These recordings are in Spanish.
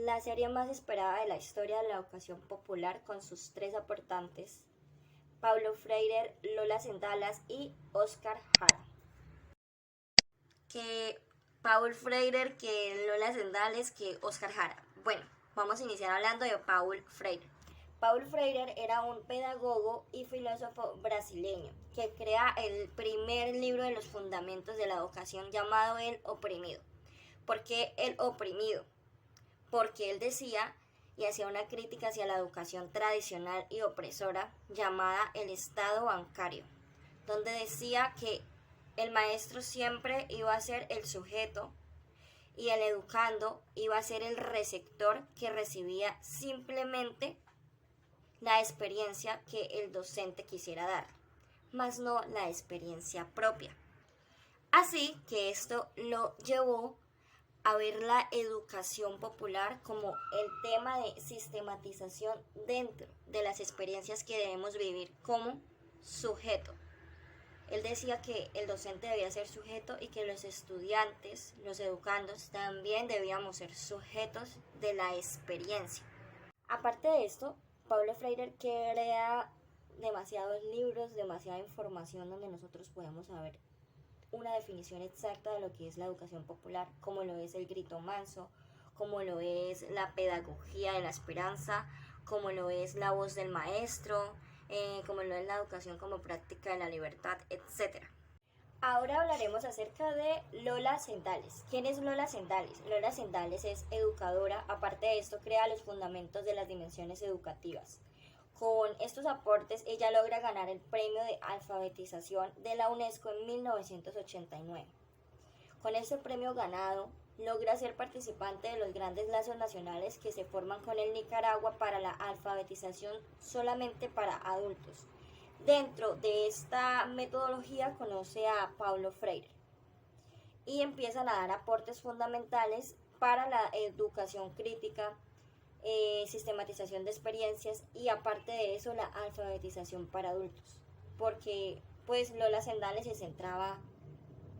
la serie más esperada de la historia de la educación popular con sus tres aportantes, Paulo Freire, Lola Sendalas y Óscar Jara. Que Paulo Freire, que Lola Sendales, que Óscar Jara. Bueno, vamos a iniciar hablando de Paulo Freire. Paulo Freire era un pedagogo y filósofo brasileño que crea el primer libro de los fundamentos de la educación llamado El Oprimido. ¿Por qué El Oprimido? Porque él decía y hacía una crítica hacia la educación tradicional y opresora llamada el Estado bancario, donde decía que el maestro siempre iba a ser el sujeto y el educando iba a ser el receptor que recibía simplemente la experiencia que el docente quisiera dar, más no la experiencia propia. Así que esto lo llevó a ver la educación popular como el tema de sistematización dentro de las experiencias que debemos vivir como sujeto. Él decía que el docente debía ser sujeto y que los estudiantes, los educandos, también debíamos ser sujetos de la experiencia. Aparte de esto, Paulo Freire crea demasiados libros, demasiada información donde nosotros podemos saber una definición exacta de lo que es la educación popular, como lo es el grito manso, como lo es la pedagogía de la esperanza, como lo es la voz del maestro, como lo es la educación como práctica de la libertad, etc. Ahora hablaremos acerca de Lola Sendales. ¿Quién es Lola Sendales? Lola Sendales es educadora, aparte de esto crea los fundamentos de las dimensiones educativas. Con estos aportes ella logra ganar el premio de alfabetización de la UNESCO en 1989. Con este premio ganado, logra ser participante de los grandes lazos nacionales que se forman con el Nicaragua para la alfabetización solamente para adultos. Dentro de esta metodología conoce a Paulo Freire y empiezan a dar aportes fundamentales para la educación crítica, sistematización de experiencias y aparte de eso la alfabetización para adultos, porque pues Lola Sendales se centraba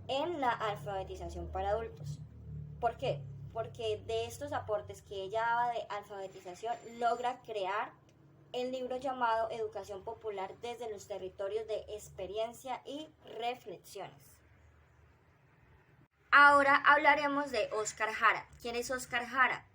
en la alfabetización para adultos. ¿Por qué? Porque de estos aportes que ella daba de alfabetización logra crear el libro llamado Educación Popular desde los territorios de experiencia y reflexiones. Ahora hablaremos de Óscar Jara. ¿Quién es Óscar Jara?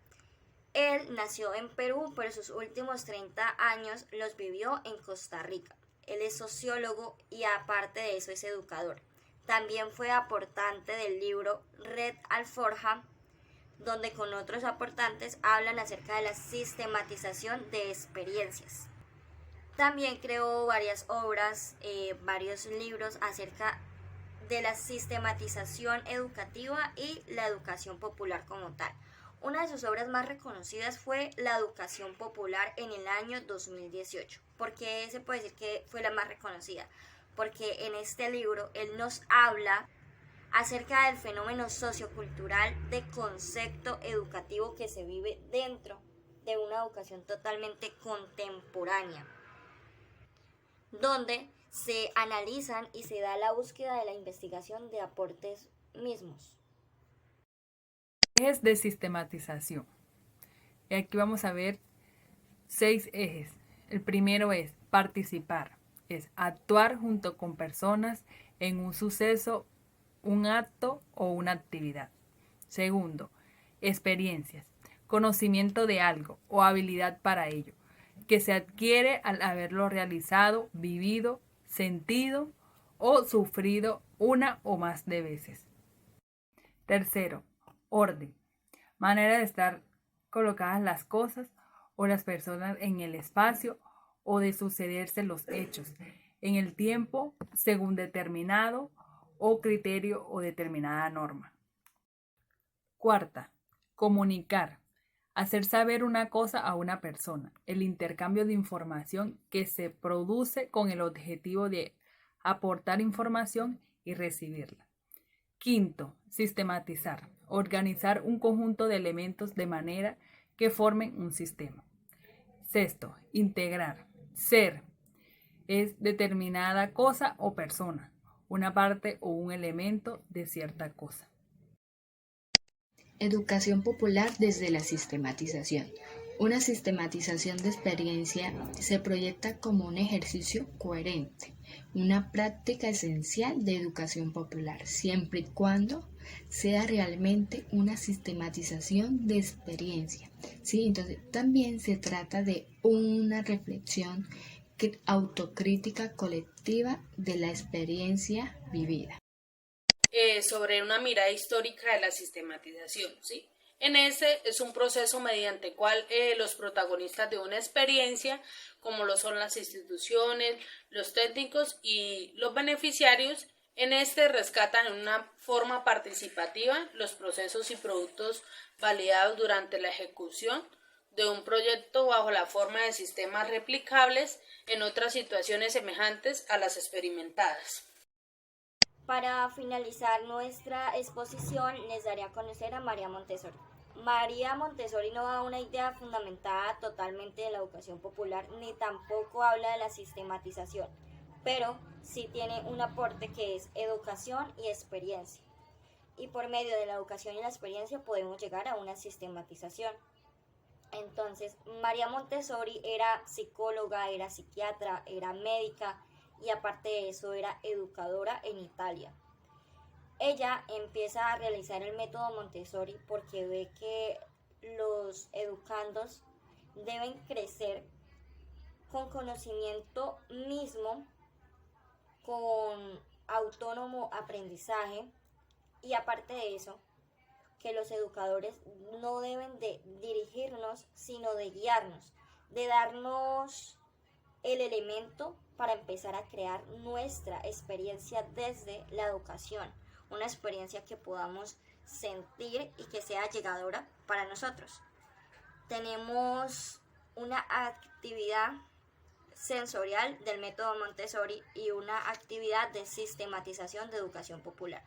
Él nació en Perú, pero sus últimos 30 años los vivió en Costa Rica. Él es sociólogo y aparte de eso es educador. También fue aportante del libro Red Alforja, donde con otros aportantes hablan acerca de la sistematización de experiencias. También creó varias obras, varios libros acerca de la sistematización educativa y la educación popular como tal. Una de sus obras más reconocidas fue La Educación Popular en el año 2018. ¿Por qué se puede decir que fue la más reconocida? Porque en este libro él nos habla acerca del fenómeno sociocultural de concepto educativo que se vive dentro de una educación totalmente contemporánea, donde se analizan y se da la búsqueda de la investigación de aportes mismos. Ejes de sistematización. Y aquí vamos a ver 6 ejes. El primero es participar, es actuar junto con personas en un suceso, un acto o una actividad. Segundo, experiencias, conocimiento de algo o habilidad para ello, que se adquiere al haberlo realizado, vivido, sentido o sufrido una o más de veces. Tercero, orden, manera de estar colocadas las cosas o las personas en el espacio o de sucederse los hechos en el tiempo según determinado o criterio o determinada norma. Cuarta, comunicar, hacer saber una cosa a una persona, el intercambio de información que se produce con el objetivo de aportar información y recibirla. Quinto, sistematizar, organizar un conjunto de elementos de manera que formen un sistema. Sexto, integrar, ser, es determinada cosa o persona, una parte o un elemento de cierta cosa. Educación popular desde la sistematización. Una sistematización de experiencia se proyecta como un ejercicio coherente, una práctica esencial de educación popular, siempre y cuando sea realmente una sistematización de experiencia. ¿Sí? Entonces, también se trata de una reflexión autocrítica colectiva de la experiencia vivida. Sobre una mirada histórica de la sistematización, ¿sí? En este es un proceso mediante el cual los protagonistas de una experiencia, como lo son las instituciones, los técnicos y los beneficiarios, en este rescatan en una forma participativa los procesos y productos validados durante la ejecución de un proyecto bajo la forma de sistemas replicables en otras situaciones semejantes a las experimentadas. Para finalizar nuestra exposición, les daré a conocer a María Montessori. María Montessori no da una idea fundamentada totalmente de la educación popular, ni tampoco habla de la sistematización, pero sí tiene un aporte que es educación y experiencia. Y por medio de la educación y la experiencia podemos llegar a una sistematización. Entonces, María Montessori era psicóloga, era psiquiatra, era médica, y aparte de eso era educadora en Italia. Ella empieza a realizar el método Montessori porque ve que los educandos deben crecer con conocimiento mismo, con autónomo aprendizaje, y aparte de eso, que los educadores no deben de dirigirnos, sino de guiarnos, de darnos el elemento para empezar a crear nuestra experiencia desde la educación, una experiencia que podamos sentir y que sea llegadora para nosotros. Tenemos una actividad sensorial del método Montessori y una actividad de sistematización de educación popular.